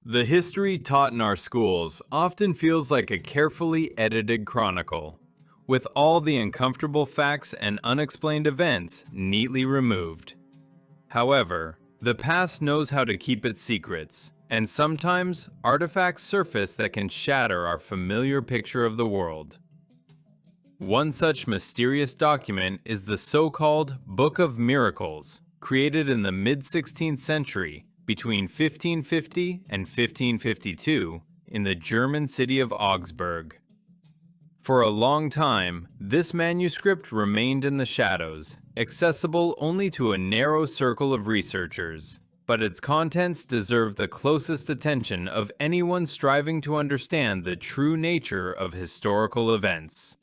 The history taught in our schools often feels like a carefully edited chronicle, with all the uncomfortable facts and unexplained events neatly removed. However, the past knows how to keep its secrets, and sometimes artifacts surface that can shatter our familiar picture of the world. One such mysterious document is the so-called Book of Miracles, created in the mid-16th century between 1550 and 1552 in the German city of Augsburg. For a long time, this manuscript remained in the shadows, accessible only to a narrow circle of researchers, but its contents deserve the closest attention of anyone striving to understand the true nature of historical events.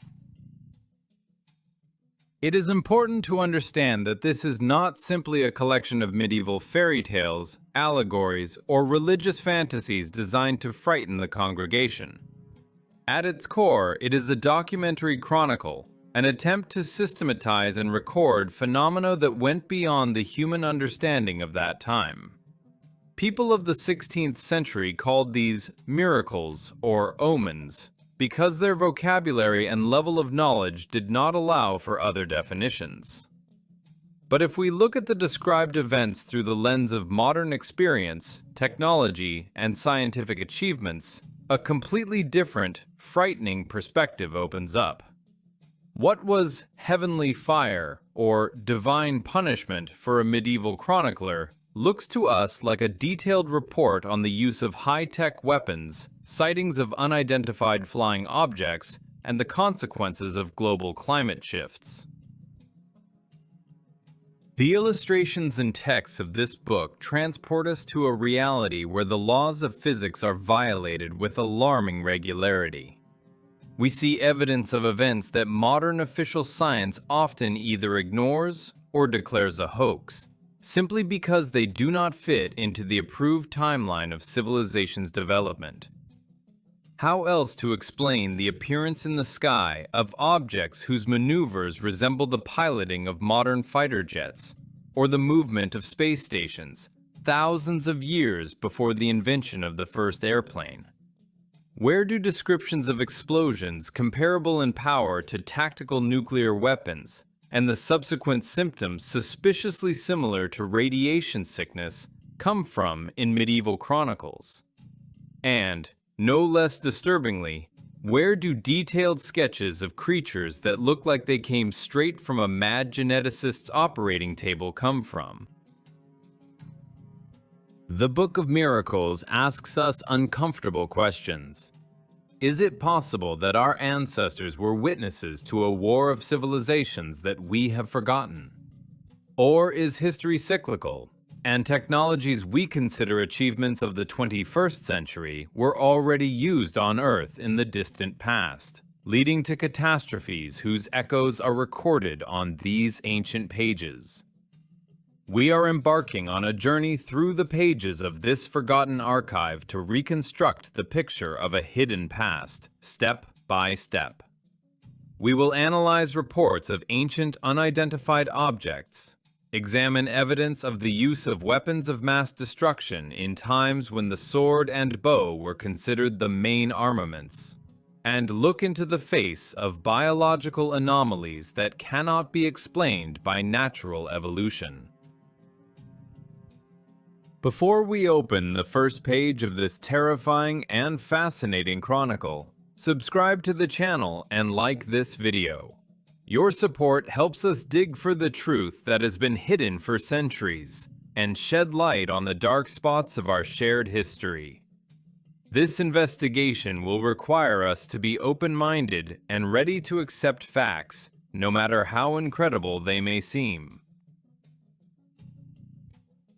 It is important to understand that this is not simply a collection of medieval fairy tales, allegories, or religious fantasies designed to frighten the congregation. At its core, it is a documentary chronicle, an attempt to systematize and record phenomena that went beyond the human understanding of that time. People of the 16th century called these miracles or omens, because their vocabulary and level of knowledge did not allow for other definitions. But if we look at the described events through the lens of modern experience, technology, and scientific achievements, a completely different, frightening perspective opens up. What was heavenly fire or divine punishment for a medieval chronicler looks to us like a detailed report on the use of high-tech weapons, sightings of unidentified flying objects, and the consequences of global climate shifts. The illustrations and texts of this book transport us to a reality where the laws of physics are violated with alarming regularity. We see evidence of events that modern official science often either ignores or declares a hoax, simply because they do not fit into the approved timeline of civilization's development. How else to explain the appearance in the sky of objects whose maneuvers resemble the piloting of modern fighter jets, or the movement of space stations, thousands of years before the invention of the first airplane? Where do descriptions of explosions comparable in power to tactical nuclear weapons, and the subsequent symptoms suspiciously similar to radiation sickness, come from in medieval chronicles? And, no less disturbingly, where do detailed sketches of creatures that look like they came straight from a mad geneticist's operating table come from? The Book of Miracles asks us uncomfortable questions. Is it possible that our ancestors were witnesses to a war of civilizations that we have forgotten? Or is history cyclical, and technologies we consider achievements of the 21st century were already used on Earth in the distant past, leading to catastrophes whose echoes are recorded on these ancient pages? We are embarking on a journey through the pages of this forgotten archive to reconstruct the picture of a hidden past, step by step. We will analyze reports of ancient unidentified objects, examine evidence of the use of weapons of mass destruction in times when the sword and bow were considered the main armaments, and look into the face of biological anomalies that cannot be explained by natural evolution. Before we open the first page of this terrifying and fascinating chronicle, subscribe to the channel and like this video. Your support helps us dig for the truth that has been hidden for centuries and shed light on the dark spots of our shared history. This investigation will require us to be open-minded and ready to accept facts, no matter how incredible they may seem.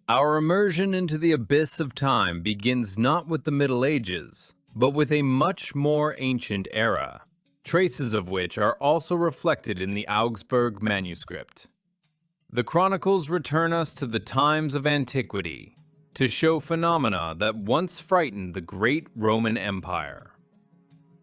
Our immersion into the abyss of time begins not with the Middle Ages, but with a much more ancient era, traces of which are also reflected in the Augsburg manuscript. The chronicles return us to the times of antiquity, to show phenomena that once frightened the great Roman Empire.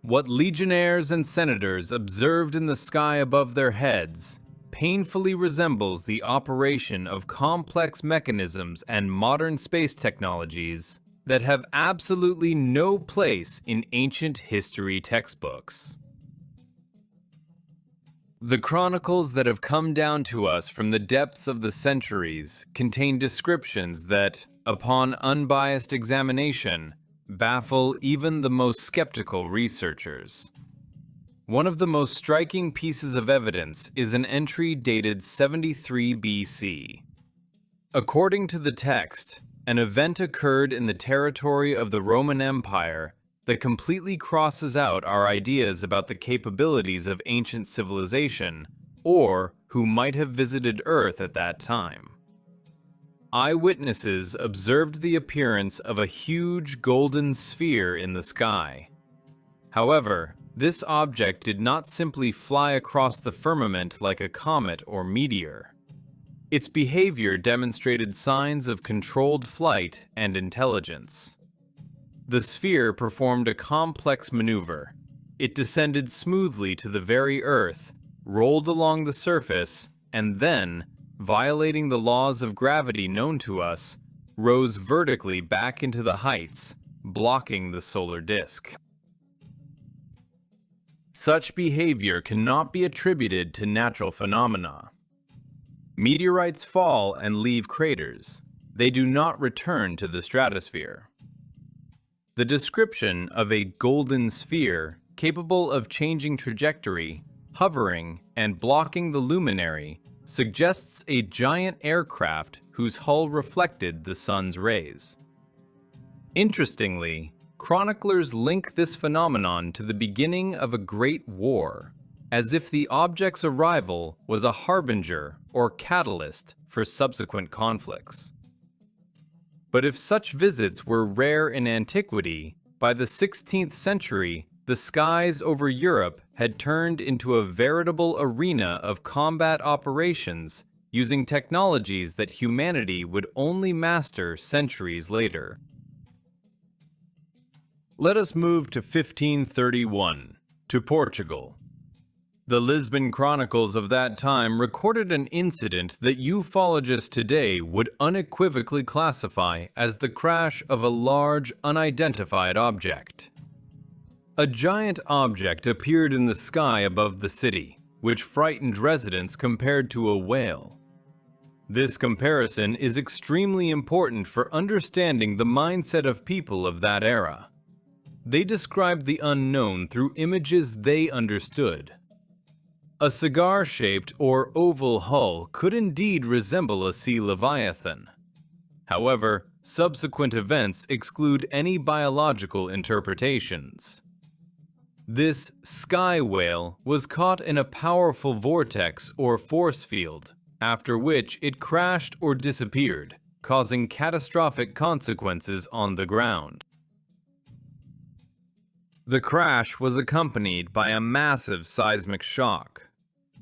What legionnaires and senators observed in the sky above their heads painfully resembles the operation of complex mechanisms and modern space technologies that have absolutely no place in ancient history textbooks. The chronicles that have come down to us from the depths of the centuries contain descriptions that, upon unbiased examination, baffle even the most skeptical researchers. One of the most striking pieces of evidence is an entry dated 73 BC. According to the text, an event occurred in the territory of the Roman Empire that completely crosses out our ideas about the capabilities of ancient civilization, or who might have visited Earth at that time. Eyewitnesses observed the appearance of a huge golden sphere in the sky. However, this object did not simply fly across the firmament like a comet or meteor. Its behavior demonstrated signs of controlled flight and intelligence. The sphere performed a complex maneuver. It descended smoothly to the very Earth, rolled along the surface, and then, violating the laws of gravity known to us, rose vertically back into the heights, blocking the solar disk. Such behavior cannot be attributed to natural phenomena. Meteorites fall and leave craters. They do not return to the stratosphere. The description of a golden sphere capable of changing trajectory, hovering, and blocking the luminary suggests a giant aircraft whose hull reflected the sun's rays. Interestingly, chroniclers link this phenomenon to the beginning of a great war, as if the object's arrival was a harbinger or catalyst for subsequent conflicts. But if such visits were rare in antiquity, by the 16th century, the skies over Europe had turned into a veritable arena of combat operations using technologies that humanity would only master centuries later. Let us move to 1531, to Portugal. The Lisbon chronicles of that time recorded an incident that ufologists today would unequivocally classify as the crash of a large, unidentified object. A giant object appeared in the sky above the city, which frightened residents compared to a whale. This comparison is extremely important for understanding the mindset of people of that era. They described the unknown through images they understood. A cigar-shaped or oval hull could indeed resemble a sea leviathan. However, subsequent events exclude any biological interpretations. This sky whale was caught in a powerful vortex or force field, after which it crashed or disappeared, causing catastrophic consequences on the ground. The crash was accompanied by a massive seismic shock.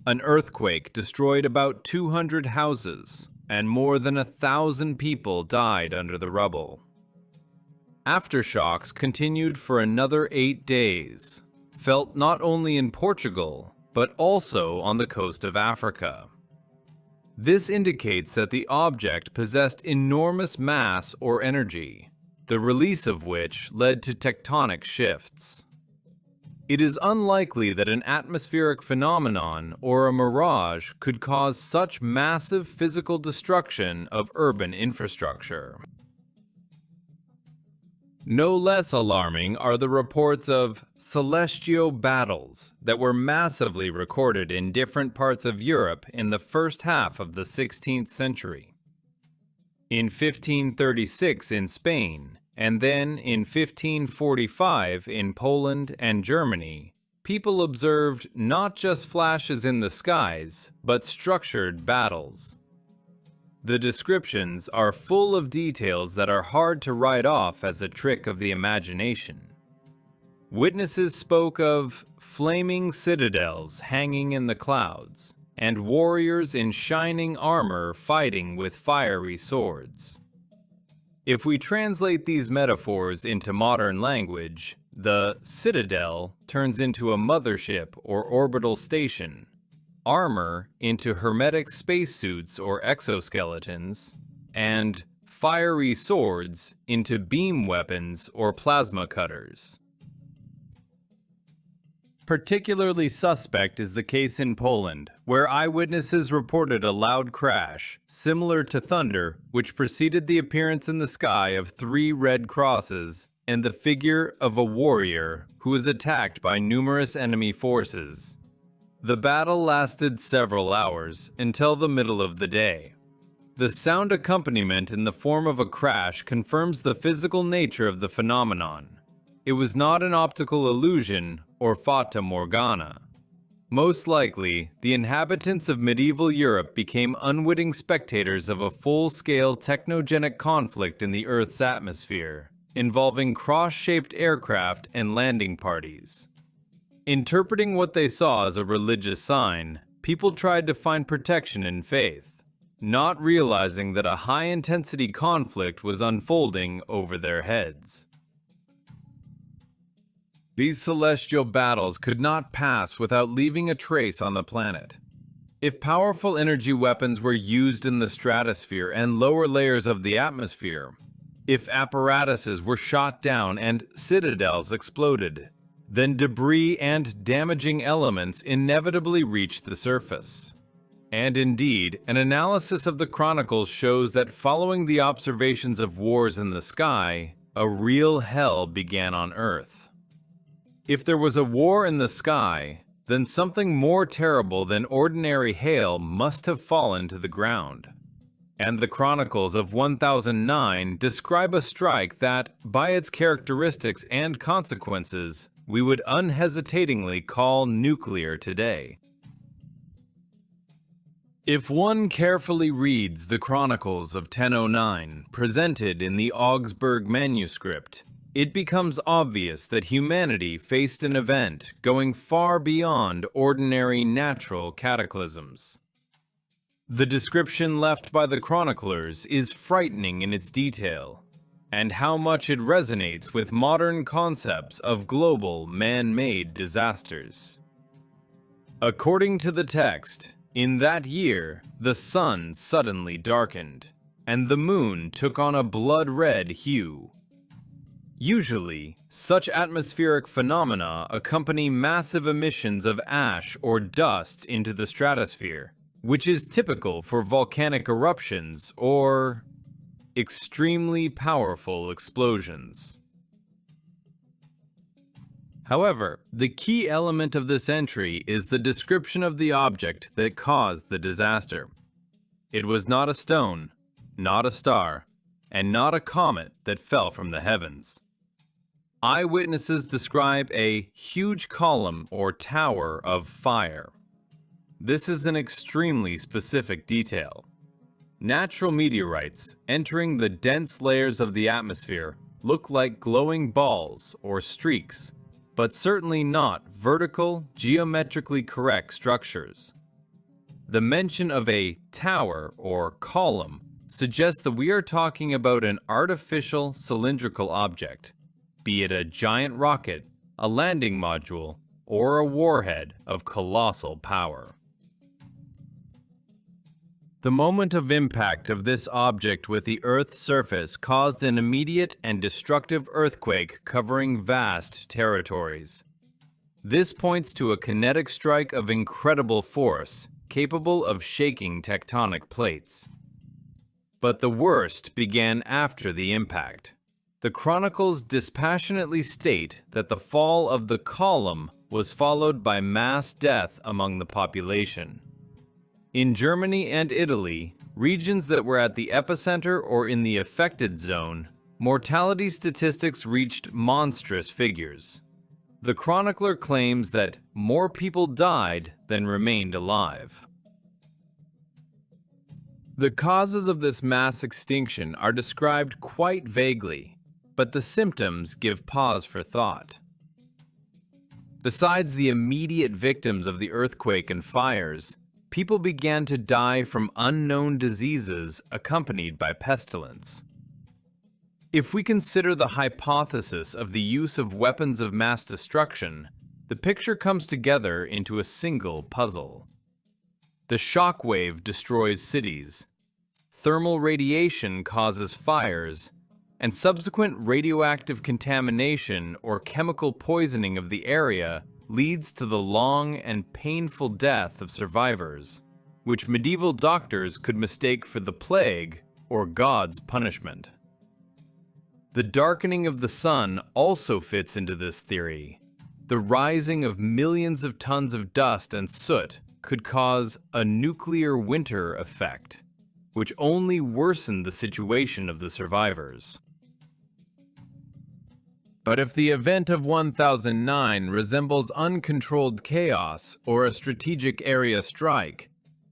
An earthquake destroyed about 200 houses, and more than 1,000 people died under the rubble. Aftershocks continued for another 8 days, felt not only in Portugal, but also on the coast of Africa. This indicates that the object possessed enormous mass or energy, the release of which led to tectonic shifts. It is unlikely that an atmospheric phenomenon or a mirage could cause such massive physical destruction of urban infrastructure. No less alarming are the reports of celestial battles that were massively recorded in different parts of Europe in the first half of the 16th century. In 1536 in Spain, and then in 1545 in Poland and Germany, people observed not just flashes in the skies, but structured battles. The descriptions are full of details that are hard to write off as a trick of the imagination. Witnesses spoke of flaming citadels hanging in the clouds, and warriors in shining armor fighting with fiery swords. If we translate these metaphors into modern language, the citadel turns into a mothership or orbital station, armor into hermetic spacesuits or exoskeletons, and fiery swords into beam weapons or plasma cutters. Particularly suspect is the case in Poland, where eyewitnesses reported a loud crash, similar to thunder, which preceded the appearance in the sky of 3 red crosses and the figure of a warrior who was attacked by numerous enemy forces. The battle lasted several hours, until the middle of the day. The sound accompaniment in the form of a crash confirms the physical nature of the phenomenon. It was not an optical illusion or fata morgana. Most likely, the inhabitants of medieval Europe became unwitting spectators of a full-scale technogenic conflict in the Earth's atmosphere, involving cross-shaped aircraft and landing parties. Interpreting what they saw as a religious sign, people tried to find protection in faith, not realizing that a high-intensity conflict was unfolding over their heads. These celestial battles could not pass without leaving a trace on the planet. If powerful energy weapons were used in the stratosphere and lower layers of the atmosphere, if apparatuses were shot down and citadels exploded, then debris and damaging elements inevitably reached the surface. And indeed, an analysis of the chronicles shows that following the observations of wars in the sky, a real hell began on Earth. If there was a war in the sky, then something more terrible than ordinary hail must have fallen to the ground. And the Chronicles of 1009 describe a strike that, by its characteristics and consequences, we would unhesitatingly call nuclear today. If one carefully reads the Chronicles of 1009 presented in the Augsburg manuscript, it becomes obvious that humanity faced an event going far beyond ordinary natural cataclysms. The description left by the chroniclers is frightening in its detail, and how much it resonates with modern concepts of global man-made disasters. According to the text, in that year, the sun suddenly darkened, and the moon took on a blood-red hue. Usually, such atmospheric phenomena accompany massive emissions of ash or dust into the stratosphere, which is typical for volcanic eruptions or extremely powerful explosions. However, the key element of this entry is the description of the object that caused the disaster. It was not a stone, not a star, and not a comet that fell from the heavens. Eyewitnesses describe a huge column or tower of fire. This is an extremely specific detail. Natural meteorites entering the dense layers of the atmosphere look like glowing balls or streaks, but certainly not vertical, geometrically correct structures. The mention of a tower or column suggests that we are talking about an artificial cylindrical object, be it a giant rocket, a landing module, or a warhead of colossal power. The moment of impact of this object with the Earth's surface caused an immediate and destructive earthquake covering vast territories. This points to a kinetic strike of incredible force, capable of shaking tectonic plates. But the worst began after the impact. The chronicles dispassionately state that the fall of the column was followed by mass death among the population. In Germany and Italy, regions that were at the epicenter or in the affected zone, mortality statistics reached monstrous figures. The chronicler claims that more people died than remained alive. The causes of this mass extinction are described quite vaguely, but the symptoms give pause for thought. Besides the immediate victims of the earthquake and fires, people began to die from unknown diseases accompanied by pestilence. If we consider the hypothesis of the use of weapons of mass destruction, the picture comes together into a single puzzle. The shockwave destroys cities. thermal radiation causes fires, and subsequent radioactive contamination or chemical poisoning of the area leads to the long and painful death of survivors, which medieval doctors could mistake for the plague or God's punishment. The darkening of the sun also fits into this theory. The rising of millions of tons of dust and soot could cause a nuclear winter effect, which only worsened the situation of the survivors. But if the event of 1009 resembles uncontrolled chaos or a strategic area strike,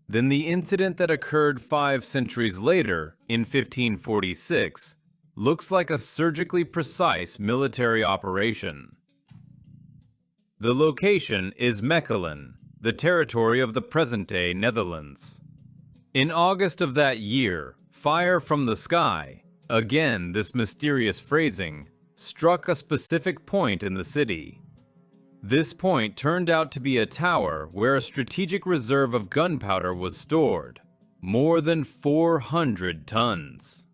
then the incident that occurred 5 centuries later, in 1546, looks like a surgically precise military operation. The location is Mechelen, the territory of the present-day Netherlands. In August of that year, fire from the sky, again this mysterious phrasing, struck a specific point in the city. This point turned out to be a tower where a strategic reserve of gunpowder was stored, more than 400 tons.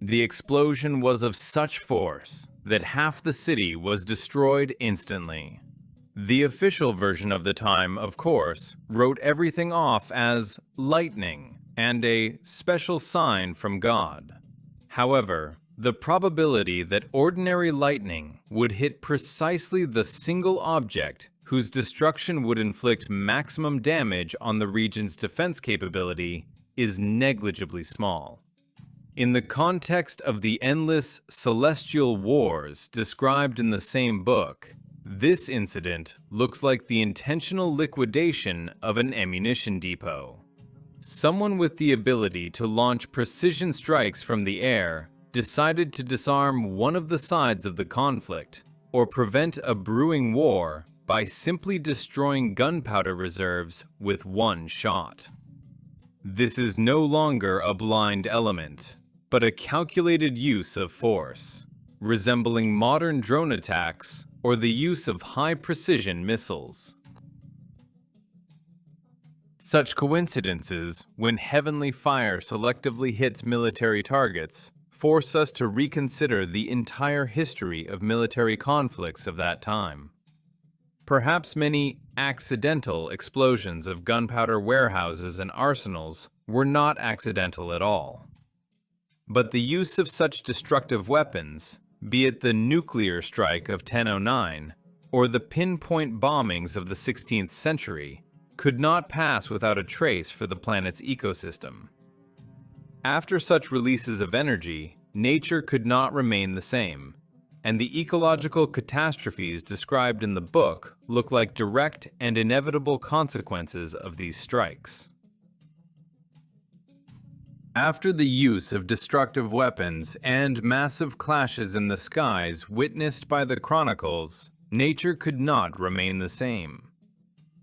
The explosion was of such force that half the city was destroyed instantly. The official version of the time, of course, wrote everything off as lightning and a special sign from God. However, the probability that ordinary lightning would hit precisely the single object whose destruction would inflict maximum damage on the region's defense capability is negligibly small. In the context of the endless celestial wars described in the same book, this incident looks like the intentional liquidation of an ammunition depot. Someone with the ability to launch precision strikes from the air decided to disarm one of the sides of the conflict, or prevent a brewing war by simply destroying gunpowder reserves with one shot. This is no longer a blind element, but a calculated use of force, resembling modern drone attacks or the use of high-precision missiles. Such coincidences, when heavenly fire selectively hits military targets, force us to reconsider the entire history of military conflicts of that time. Perhaps many accidental explosions of gunpowder warehouses and arsenals were not accidental at all. But the use of such destructive weapons, be it the nuclear strike of 1009 or the pinpoint bombings of the 16th century, could not pass without a trace for the planet's ecosystem. After such releases of energy, nature could not remain the same, and the ecological catastrophes described in the book look like direct and inevitable consequences of these strikes. After the use of destructive weapons and massive clashes in the skies witnessed by the chronicles, nature could not remain the same.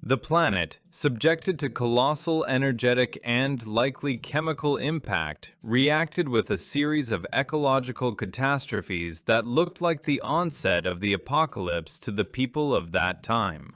The planet, subjected to colossal energetic and likely chemical impact, reacted with a series of ecological catastrophes that looked like the onset of the apocalypse to the people of that time.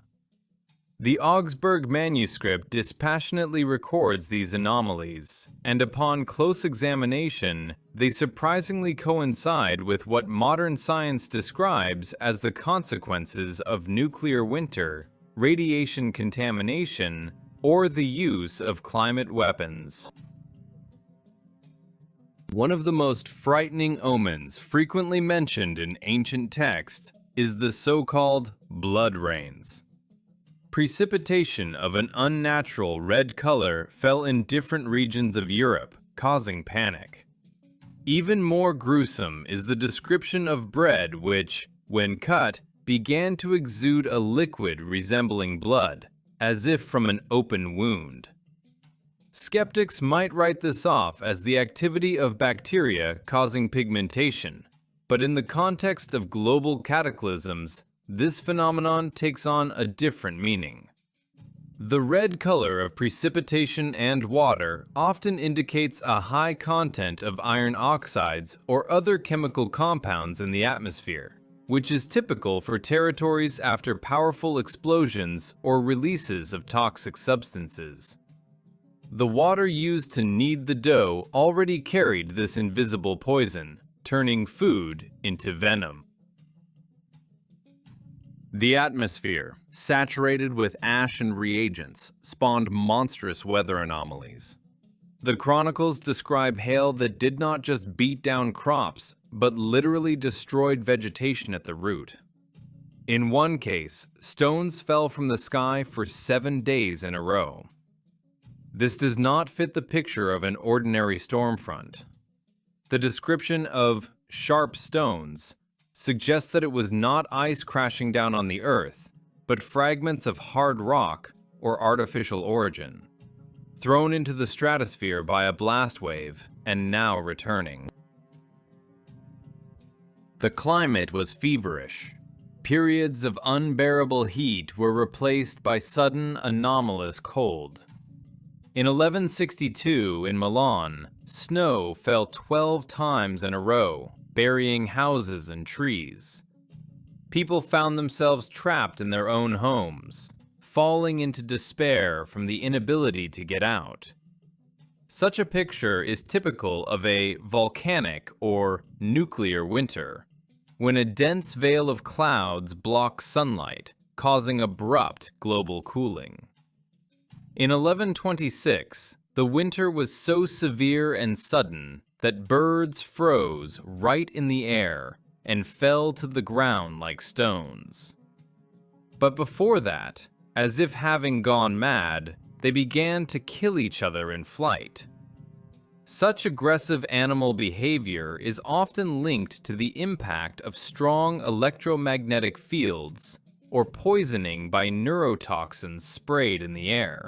The Augsburg manuscript dispassionately records these anomalies, and upon close examination, they surprisingly coincide with what modern science describes as the consequences of nuclear winter, radiation contamination, or the use of climate weapons. One of the most frightening omens frequently mentioned in ancient texts is the so-called blood rains. Precipitation of an unnatural red color fell in different regions of Europe, causing panic. Even more gruesome is the description of bread which, when cut, began to exude a liquid resembling blood, as if from an open wound. Skeptics might write this off as the activity of bacteria causing pigmentation, but in the context of global cataclysms, this phenomenon takes on a different meaning. The red color of precipitation and water often indicates a high content of iron oxides or other chemical compounds in the atmosphere, which is typical for territories after powerful explosions or releases of toxic substances. The water used to knead the dough already carried this invisible poison, turning food into venom. The atmosphere, saturated with ash and reagents, spawned monstrous weather anomalies. The chronicles describe hail that did not just beat down crops, but literally destroyed vegetation at the root. In one case, stones fell from the sky for 7 days in a row. This does not fit the picture of an ordinary storm front. The description of sharp stones suggests that it was not ice crashing down on the earth, but fragments of hard rock or artificial origin, thrown into the stratosphere by a blast wave and now returning. The climate was feverish. Periods of unbearable heat were replaced by sudden anomalous cold. In 1162 in Milan, snow fell 12 times in a row, burying houses and trees. People found themselves trapped in their own homes, falling into despair from the inability to get out. Such a picture is typical of a volcanic or nuclear winter, when a dense veil of clouds blocks sunlight, causing abrupt global cooling. In 1126, the winter was so severe and sudden that birds froze right in the air and fell to the ground like stones. But before that, as if having gone mad, they began to kill each other in flight. Such aggressive animal behavior is often linked to the impact of strong electromagnetic fields or poisoning by neurotoxins sprayed in the air.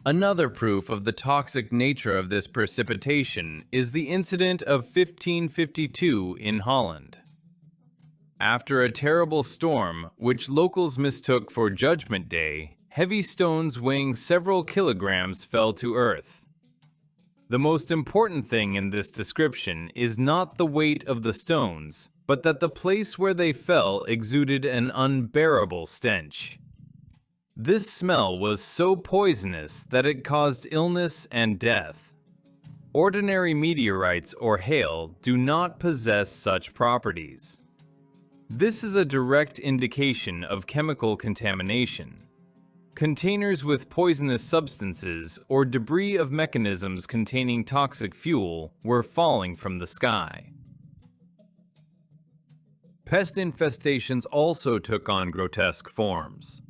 Another proof of the toxic nature of this precipitation is the incident of 1552 in Holland. After a terrible storm, which locals mistook for Judgment Day, heavy stones weighing several kilograms fell to earth. The most important thing in this description is not the weight of the stones, but that the place where they fell exuded an unbearable stench. This smell was so poisonous that it caused illness and death. Ordinary meteorites or hail do not possess such properties. This is a direct indication of chemical contamination. Containers with poisonous substances or debris of mechanisms containing toxic fuel were falling from the sky. Pest infestations also took on grotesque forms.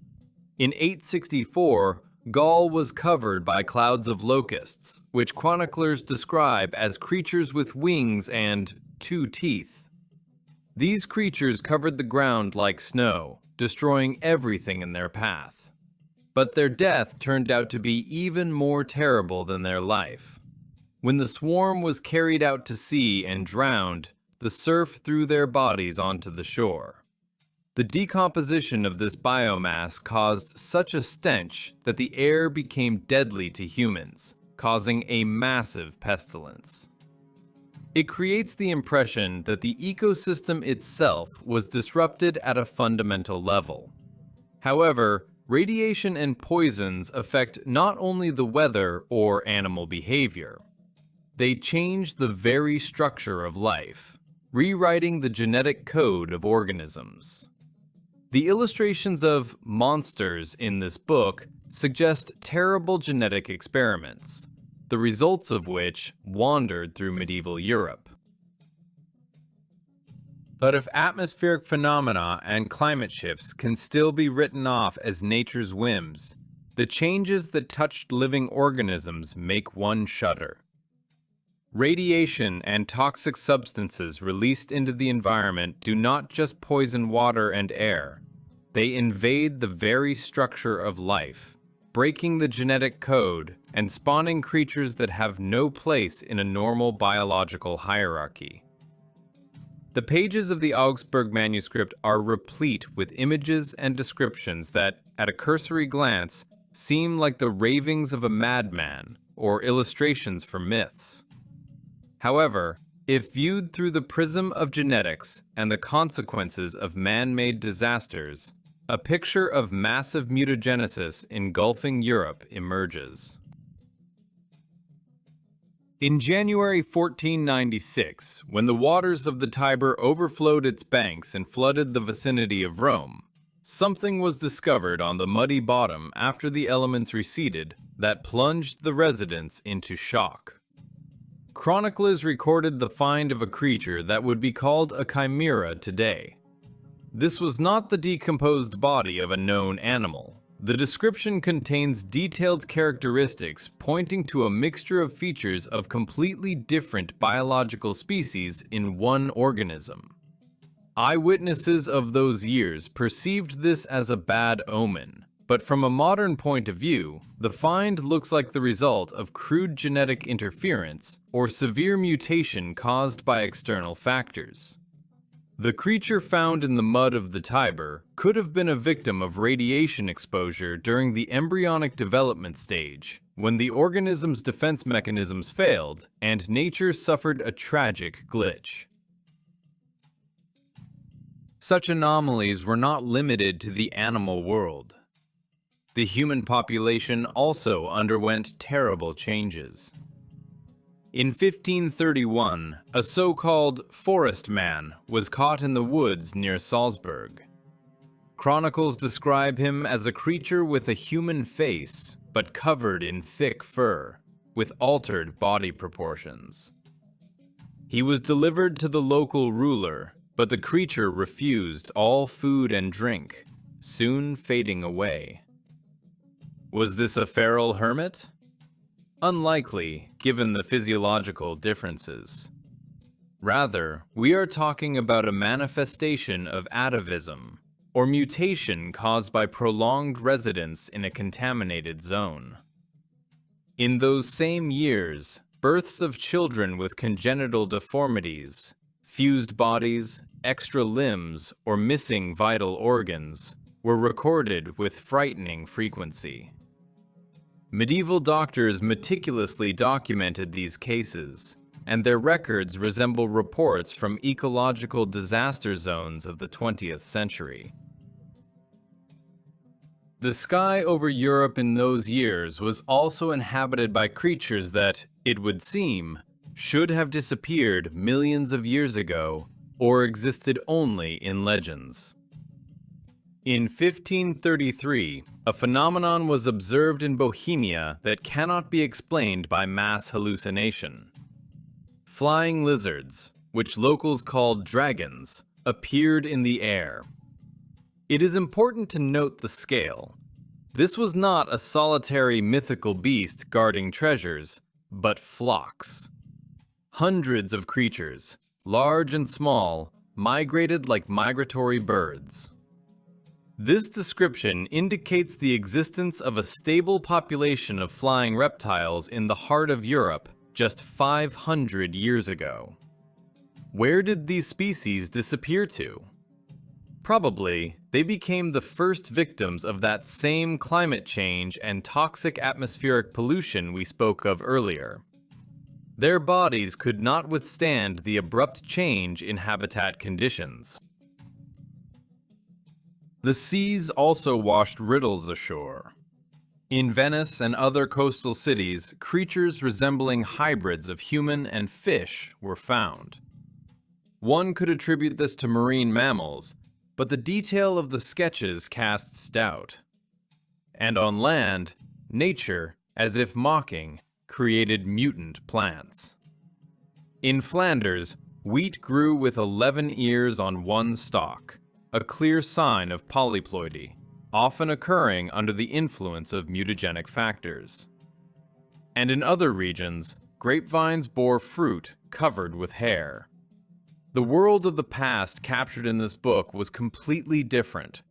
In 864, Gaul was covered by clouds of locusts, which chroniclers describe as creatures with wings and 2 teeth. These creatures covered the ground like snow, destroying everything in their path. But their death turned out to be even more terrible than their life. When the swarm was carried out to sea and drowned, the surf threw their bodies onto the shore. The decomposition of this biomass caused such a stench that the air became deadly to humans, causing a massive pestilence. It creates the impression that the ecosystem itself was disrupted at a fundamental level. However, radiation and poisons affect not only the weather or animal behavior. They change the very structure of life, rewriting the genetic code of organisms. The illustrations of monsters in this book suggest terrible genetic experiments, the results of which wandered through medieval Europe. But if atmospheric phenomena and climate shifts can still be written off as nature's whims, the changes that touched living organisms make one shudder. Radiation and toxic substances released into the environment do not just poison water and air. They invade the very structure of life, breaking the genetic code and spawning creatures that have no place in a normal biological hierarchy. The pages of the Augsburg manuscript are replete with images and descriptions that, at a cursory glance, seem like the ravings of a madman or illustrations for myths. However, if viewed through the prism of genetics and the consequences of man-made disasters, A picture of massive mutagenesis engulfing Europe emerges. In January 1496, when the waters of the Tiber overflowed its banks and flooded the vicinity of Rome, something was discovered on the muddy bottom after the elements receded that plunged the residents into shock. Chroniclers recorded the find of a creature that would be called a chimera today. This was not the decomposed body of a known animal. The description contains detailed characteristics pointing to a mixture of features of completely different biological species in one organism. Eyewitnesses of those years perceived this as a bad omen, but from a modern point of view, the find looks like the result of crude genetic interference or severe mutation caused by external factors. The creature found in the mud of the Tiber could have been a victim of radiation exposure during the embryonic development stage, when the organism's defense mechanisms failed and nature suffered a tragic glitch. Such anomalies were not limited to the animal world. The human population also underwent terrible changes. In 1531, a so-called forest man was caught in the woods near Salzburg. Chronicles describe him as a creature with a human face, but covered in thick fur, with altered body proportions. He was delivered to the local ruler, but the creature refused all food and drink, soon fading away. Was this a feral hermit? Unlikely, given the physiological differences. Rather, we are talking about a manifestation of atavism, or mutation caused by prolonged residence in a contaminated zone. In those same years, births of children with congenital deformities, fused bodies, extra limbs, or missing vital organs were recorded with frightening frequency. Medieval doctors meticulously documented these cases, and their records resemble reports from ecological disaster zones of the 20th century. The sky over Europe in those years was also inhabited by creatures that, it would seem, should have disappeared millions of years ago or existed only in legends. In 1533, a phenomenon was observed in Bohemia that cannot be explained by mass hallucination. Flying lizards, which locals called dragons, appeared in the air. It is important to note the scale. This was not a solitary mythical beast guarding treasures, but flocks. Hundreds of creatures, large and small, migrated like migratory birds. This description indicates the existence of a stable population of flying reptiles in the heart of Europe just 500 years ago. Where did these species disappear to? Probably, they became the first victims of that same climate change and toxic atmospheric pollution we spoke of earlier. Their bodies could not withstand the abrupt change in habitat conditions. The seas also washed riddles ashore. In Venice and other coastal cities, creatures resembling hybrids of human and fish were found. One could attribute this to marine mammals, but the detail of the sketches casts doubt. And on land, nature, as if mocking, created mutant plants. In Flanders, wheat grew with 11 ears on one stalk, a clear sign of polyploidy, often occurring under the influence of mutagenic factors. And in other regions, grapevines bore fruit covered with hair. The world of the past captured in this book was completely different,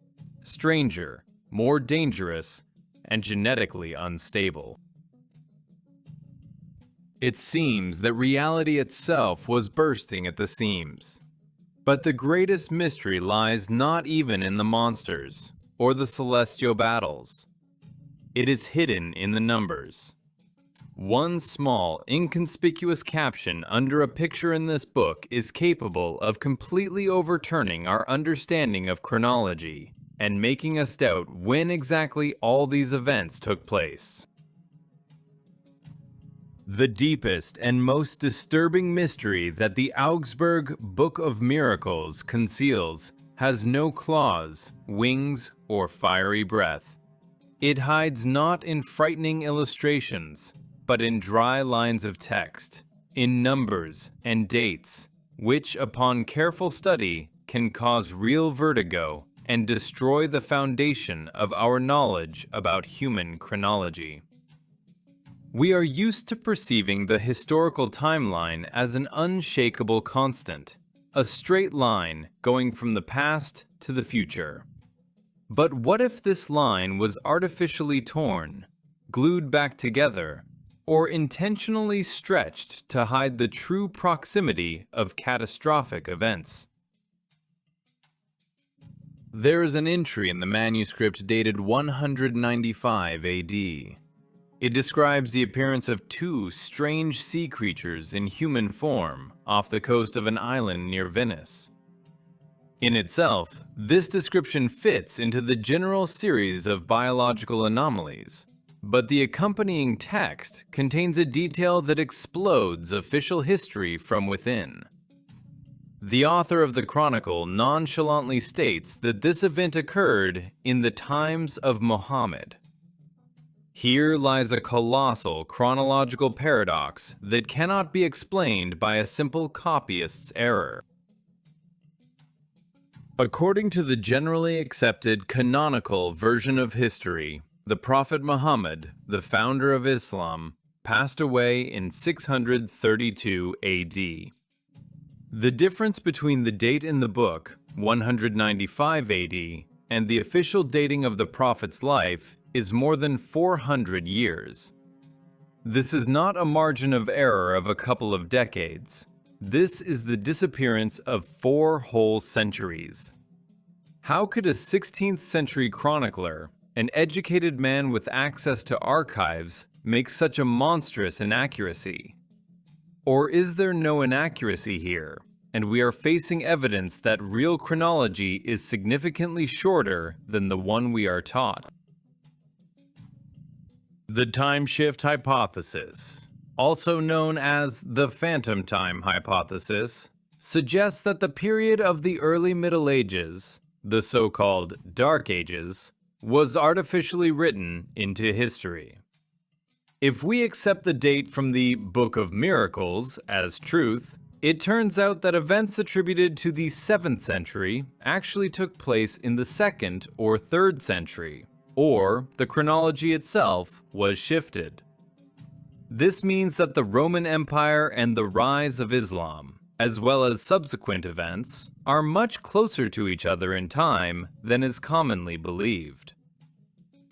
stranger, more dangerous, and genetically unstable. It seems that reality itself was bursting at the seams. But the greatest mystery lies not even in the monsters or the celestial battles. It is hidden in the numbers. One small, inconspicuous caption under a picture in this book is capable of completely overturning our understanding of chronology and making us doubt when exactly all these events took place. The deepest and most disturbing mystery that the Augsburg Book of Miracles conceals has no claws, wings, or fiery breath. It hides not in frightening illustrations, but in dry lines of text, in numbers and dates, which, upon careful study, can cause real vertigo and destroy the foundation of our knowledge about human chronology. We are used to perceiving the historical timeline as an unshakable constant, a straight line going from the past to the future. But what if this line was artificially torn, glued back together, or intentionally stretched to hide the true proximity of catastrophic events? There is an entry in the manuscript dated 195 AD. It describes the appearance of two strange sea creatures in human form off the coast of an island near Venice. In itself, this description fits into the general series of biological anomalies, but the accompanying text contains a detail that explodes official history from within. The author of the chronicle nonchalantly states that this event occurred in the times of Muhammad. Here lies a colossal chronological paradox that cannot be explained by a simple copyist's error. According to the generally accepted canonical version of history, the Prophet Muhammad, the founder of Islam, passed away in 632 AD. The difference between the date in the book, 195 AD, and the official dating of the Prophet's life is more than 400 years. This is not a margin of error of a couple of decades. This is the disappearance of 4 whole centuries. How could a 16th century chronicler, an educated man with access to archives, make such a monstrous inaccuracy? Or is there no inaccuracy here, and we are facing evidence that real chronology is significantly shorter than the one we are taught? The time shift hypothesis, also known as the phantom time hypothesis, suggests that the period of the early Middle Ages, the so-called Dark Ages, was artificially written into history. If we accept the date from the Book of Miracles as truth, it turns out that events attributed to the 7th century actually took place in the 2nd or 3rd century, or the chronology itself was shifted. This means that the Roman Empire and the rise of Islam, as well as subsequent events, are much closer to each other in time than is commonly believed.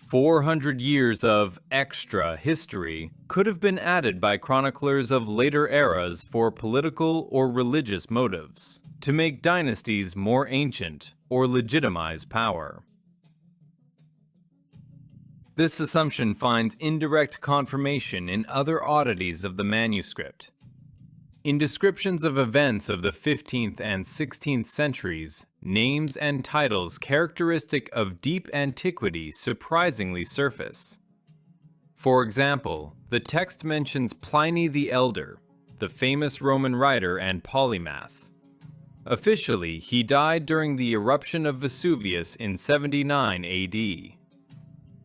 400 years of extra history could have been added by chroniclers of later eras for political or religious motives, to make dynasties more ancient or legitimize power. This assumption finds indirect confirmation in other oddities of the manuscript. In descriptions of events of the 15th and 16th centuries, names and titles characteristic of deep antiquity surprisingly surface. For example, the text mentions Pliny the Elder, the famous Roman writer and polymath. Officially, he died during the eruption of Vesuvius in 79 AD.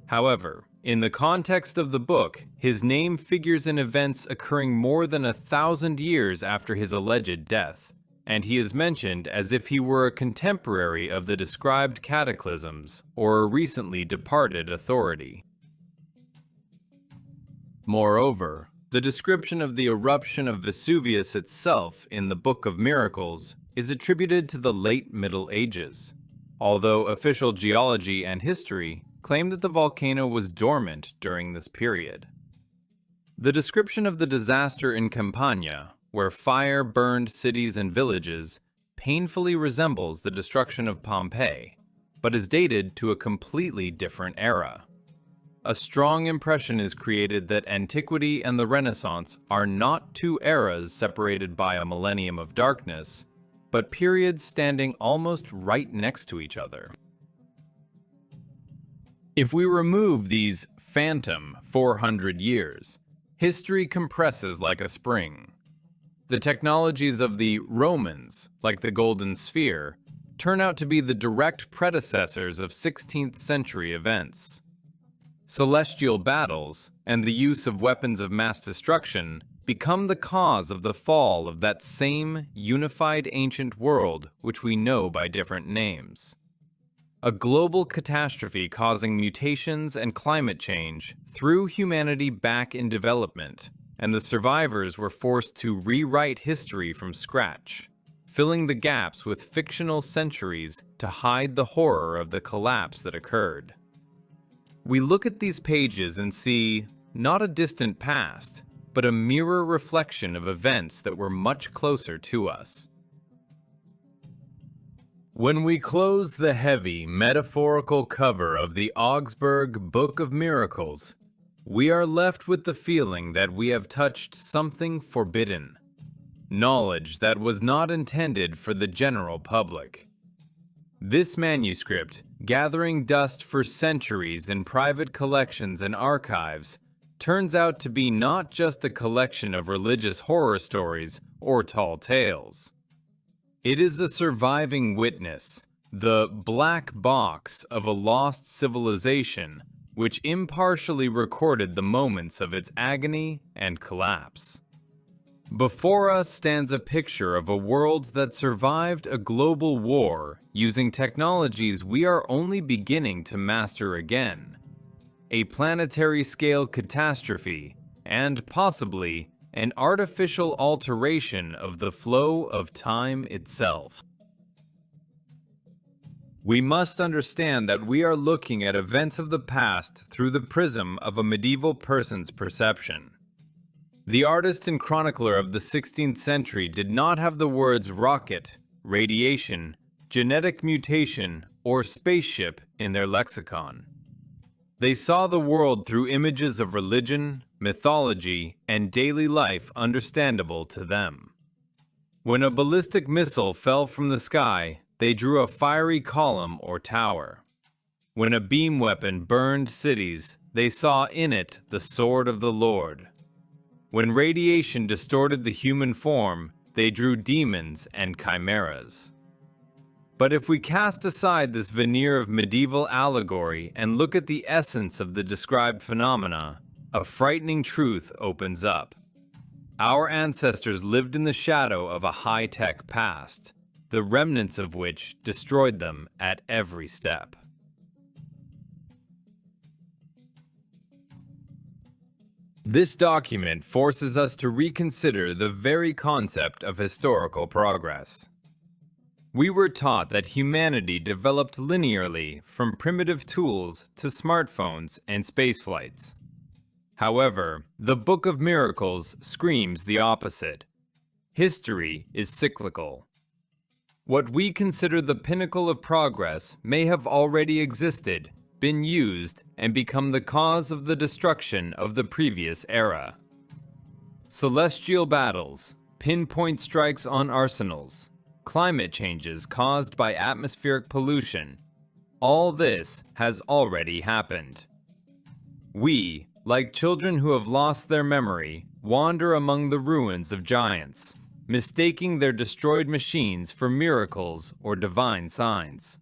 However, in the context of the book, his name figures in events occurring more than 1,000 years after his alleged death, and he is mentioned as if he were a contemporary of the described cataclysms or a recently departed authority. Moreover, the description of the eruption of Vesuvius itself in the Book of Miracles is attributed to the late Middle Ages, although official geology and history claim that the volcano was dormant during this period. The description of the disaster in Campania, where fire burned cities and villages, painfully resembles the destruction of Pompeii, but is dated to a completely different era. A strong impression is created that antiquity and the Renaissance are not two eras separated by a millennium of darkness, but periods standing almost right next to each other. If we remove these phantom 400 years, history compresses like a spring. The technologies of the Romans, like the Golden Sphere, turn out to be the direct predecessors of 16th century events. Celestial battles and the use of weapons of mass destruction become the cause of the fall of that same unified ancient world which we know by different names. A global catastrophe causing mutations and climate change threw humanity back in development, and the survivors were forced to rewrite history from scratch, filling the gaps with fictional centuries to hide the horror of the collapse that occurred. We look at these pages and see not a distant past, but a mirror reflection of events that were much closer to us. When we close the heavy, metaphorical cover of the Augsburg Book of Miracles, we are left with the feeling that we have touched something forbidden, knowledge that was not intended for the general public. This manuscript, gathering dust for centuries in private collections and archives, turns out to be not just a collection of religious horror stories or tall tales. It is a surviving witness, the black box of a lost civilization, which impartially recorded the moments of its agony and collapse. Before us stands a picture of a world that survived a global war using technologies we are only beginning to master again. A planetary-scale catastrophe, and possibly an artificial alteration of the flow of time itself. We must understand that we are looking at events of the past through the prism of a medieval person's perception. The artist and chronicler of the 16th century did not have the words rocket, radiation, genetic mutation, or spaceship in their lexicon. They saw the world through images of religion, mythology, and daily life understandable to them. When a ballistic missile fell from the sky, they drew a fiery column or tower. When a beam weapon burned cities, they saw in it the sword of the Lord. When radiation distorted the human form, they drew demons and chimeras. But if we cast aside this veneer of medieval allegory and look at the essence of the described phenomena, a frightening truth opens up. Our ancestors lived in the shadow of a high-tech past, the remnants of which destroyed them at every step. This document forces us to reconsider the very concept of historical progress. We were taught that humanity developed linearly from primitive tools to smartphones and space flights. However, the Book of Miracles screams the opposite. History is cyclical. What we consider the pinnacle of progress may have already existed, been used, and become the cause of the destruction of the previous era. Celestial battles, pinpoint strikes on arsenals, climate changes caused by atmospheric pollution, all this has already happened. We, like children who have lost their memory, wander among the ruins of giants, mistaking their destroyed machines for miracles or divine signs.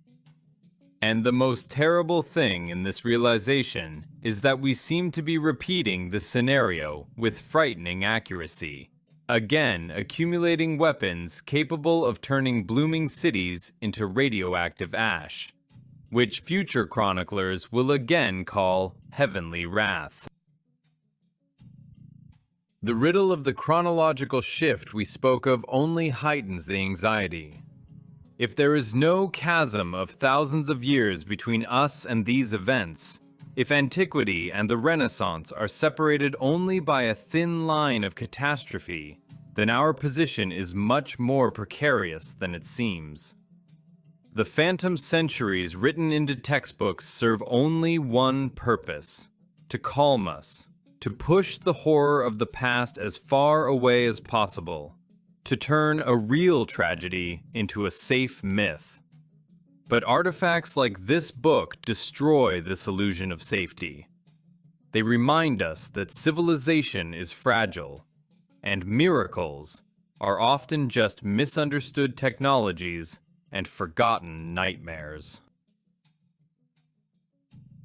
And the most terrible thing in this realization is that we seem to be repeating the scenario with frightening accuracy, again accumulating weapons capable of turning blooming cities into radioactive ash, which future chroniclers will again call heavenly wrath. The riddle of the chronological shift we spoke of only heightens the anxiety. If there is no chasm of thousands of years between us and these events, if antiquity and the Renaissance are separated only by a thin line of catastrophe, then our position is much more precarious than it seems. The phantom centuries written into textbooks serve only one purpose: to calm us, to push the horror of the past as far away as possible, to turn a real tragedy into a safe myth. But artifacts like this book destroy this illusion of safety. They remind us that civilization is fragile, and miracles are often just misunderstood technologies and forgotten nightmares.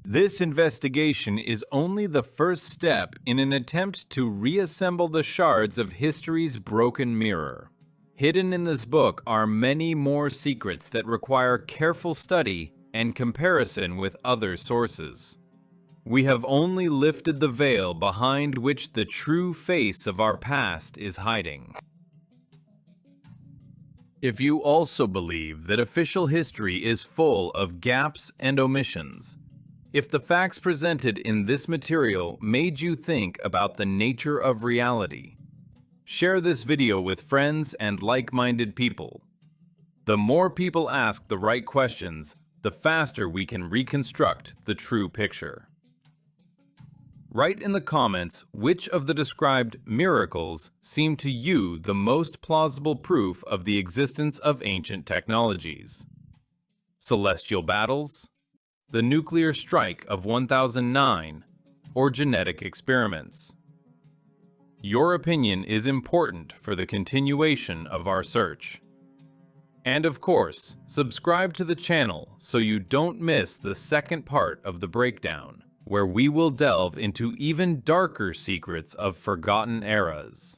This investigation is only the first step in an attempt to reassemble the shards of history's broken mirror. Hidden in this book are many more secrets that require careful study and comparison with other sources. We have only lifted the veil behind which the true face of our past is hiding. If you also believe that official history is full of gaps and omissions, if the facts presented in this material made you think about the nature of reality, share this video with friends and like-minded people. The more people ask the right questions, the faster we can reconstruct the true picture. Write in the comments which of the described miracles seem to you the most plausible proof of the existence of ancient technologies. Celestial battles, the nuclear strike of 1009, or genetic experiments. Your opinion is important for the continuation of our search. And of course, subscribe to the channel so you don't miss the second part of the breakdown, where we will delve into even darker secrets of forgotten eras.